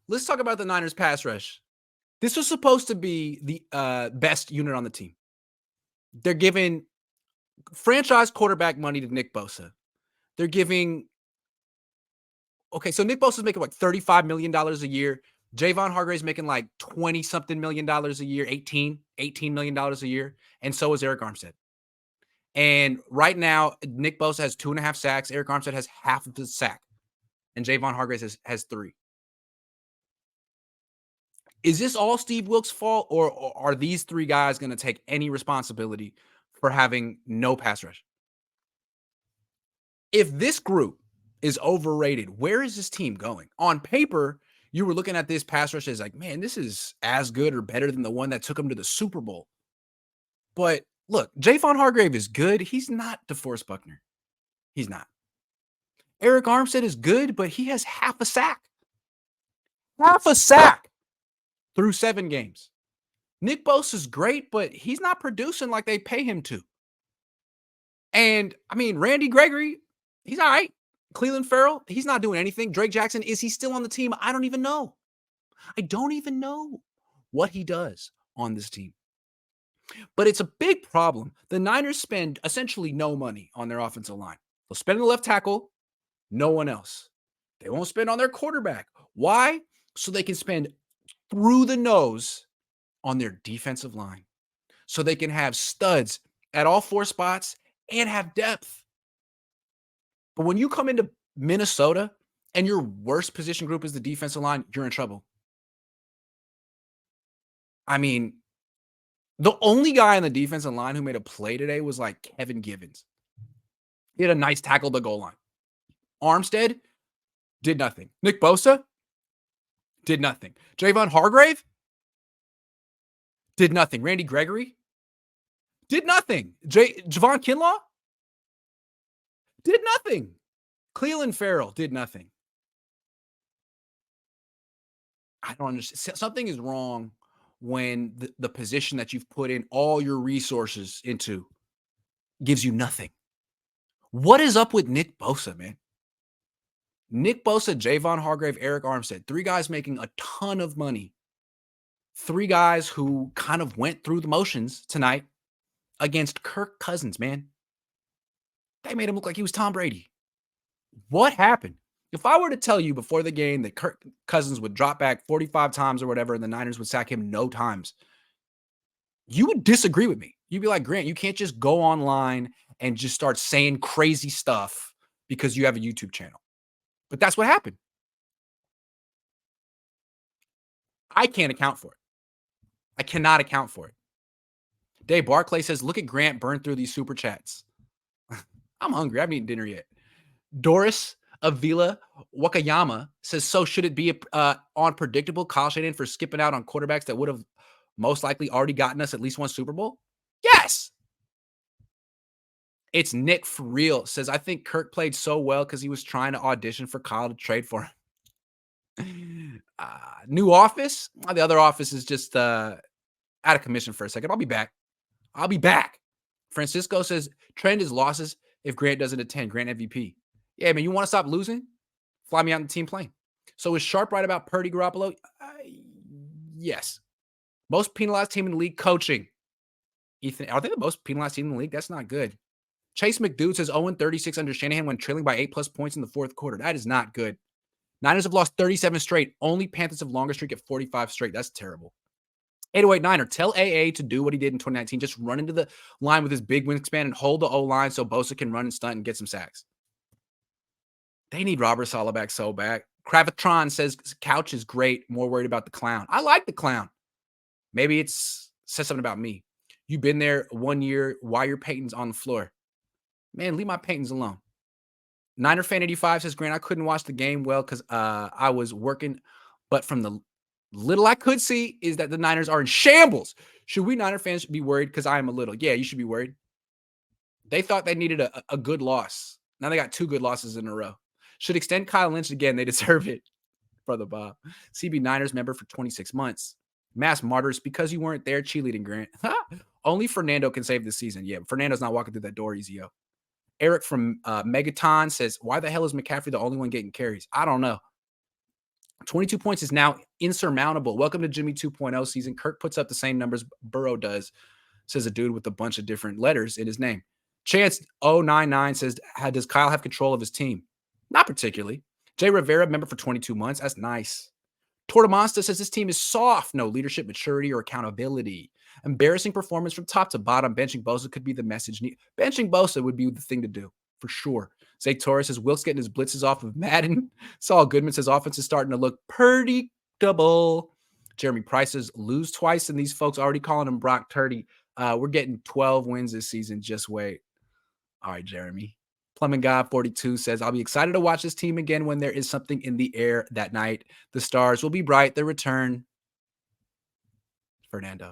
let's talk about the Niners pass rush. This was supposed to be the best unit on the team. They're giving franchise quarterback money to Nick Bosa. They're giving so Nick Bosa's making like $35 million a year. Javon Hargrave's making like 20 something million dollars a year, $18 million a year. And so is Eric Armstead. And right now, Nick Bosa has 2.5 sacks. Eric Armstead has half of the sack. And Javon Hargrave has 3. Is this all Steve Wilks' fault, or are these 3 guys going to take any responsibility for having no pass rush? If this group is overrated, where is this team going? On paper, you were looking at this pass rush as like, man, this is as good or better than the one that took them to the Super Bowl. But look, Javon Hargrave is good. He's not DeForest Buckner. He's not. Eric Armstead is good, but he has half a sack. Half a sack through 7 games. Nick Bosa's great, but he's not producing like they pay him to. And, I mean, Randy Gregory, he's all right. Cleveland Farrell, he's not doing anything. Drake Jackson, is he still on the team? I don't even know. I don't even know what he does on this team. But it's a big problem. The Niners spend essentially no money on their offensive line. They'll spend on the left tackle, no one else. They won't spend on their quarterback. Why? So they can spend through the nose on their defensive line. So they can have studs at all 4 spots and have depth. But when you come into Minnesota and your worst position group is the defensive line, you're in trouble. I mean, the only guy on the defensive line who made a play today was like Kevin Givens. He had a nice tackle at the goal line. Armstead did nothing. Nick Bosa did nothing. Javon Hargrave did nothing. Randy Gregory did nothing. Javon Kinlaw did nothing. Cleveland Farrell did nothing. I don't understand. Something is wrong when the position that you've put in all your resources into gives you nothing. What is up with Nick Bosa, man? Nick Bosa, Javon Hargrave, Eric Armstead, 3 guys making a ton of money. 3 guys who kind of went through the motions tonight against Kirk Cousins, man. They made him look like he was Tom Brady. What happened? If I were to tell you before the game that Kirk Cousins would drop back 45 times or whatever and the Niners would sack him no times, you would disagree with me. You'd be like, Grant, you can't just go online and just start saying crazy stuff because you have a YouTube channel. But that's what happened. I can't account for it. I cannot account for it. Dave Barclay says, look at Grant burn through these super chats. I'm hungry. I haven't eaten dinner yet. Doris Avila Wakayama says, so should it be unpredictable Kyle Shanahan for skipping out on quarterbacks that would have most likely already gotten us at least one Super Bowl? Yes. It's Nick for real. Says, I think Kirk played so well because he was trying to audition for Kyle to trade for him. New office. The other office is just out of commission for a second. I'll be back. Francisco says, trend is losses if Grant doesn't attend. Grant MVP. Yeah, man, you want to stop losing? Fly me out in the team plane. So is Sharp right about Purdy Garoppolo? Yes. Most penalized team in the league, coaching. Ethan, are they the most penalized team in the league? That's not good. Chase McDude says 0-36 under Shanahan when trailing by 8+ points in the 4th quarter. That is not good. Niners have lost 37 straight. Only Panthers have longer streak at 45 straight. That's terrible. 808 Niner, tell AA to do what he did in 2019. Just run into the line with his big wingspan and hold the O-line so Bosa can run and stunt and get some sacks. They need Robert Saleh back so bad. Kravitron says Couch is great. More worried about the clown. I like the clown. Maybe says something about me. You've been there 1 year. Why your Peyton's on the floor? Man, leave my Peytons alone. Niner Fan 85 says, Grant, I couldn't watch the game well because I was working. But from the little I could see is that the Niners are in shambles. Should we Niner fans be worried? Because I am a little. Yeah, you should be worried. They thought they needed a good loss. Now they got 2 good losses in a row. Should extend Kyle Lynch again. They deserve it. Brother Bob. CB Niners member for 26 months. Mass martyrs because you weren't there cheerleading, Grant. Only Fernando can save this season. Yeah, Fernando's not walking through that door easy, yo. Eric from Megaton says, why the hell is McCaffrey the only one getting carries? I don't know. 22 points is now insurmountable. Welcome to Jimmy 2.0 season. Kirk puts up the same numbers Burrow does, says a dude with a bunch of different letters in his name. Chance 099 says, does Kyle have control of his team? Not particularly. Jay Rivera, member for 22 months. That's nice. Tortamonsta says this team is soft. No leadership, maturity, or accountability. Embarrassing performance from top to bottom. Benching Bosa could be the message. Benching Bosa would be the thing to do, for sure. Zay Torres says Wilk's getting his blitzes off of Madden. Saul Goodman says offense is starting to look pretty double. Jeremy Price says lose twice, and these folks already calling him Brock Turdy. We're getting 12 wins this season. Just wait. All right, Jeremy. Plumbing God 42 says, I'll be excited to watch this team again when there is something in the air that night. The stars will be bright. The return. Fernando.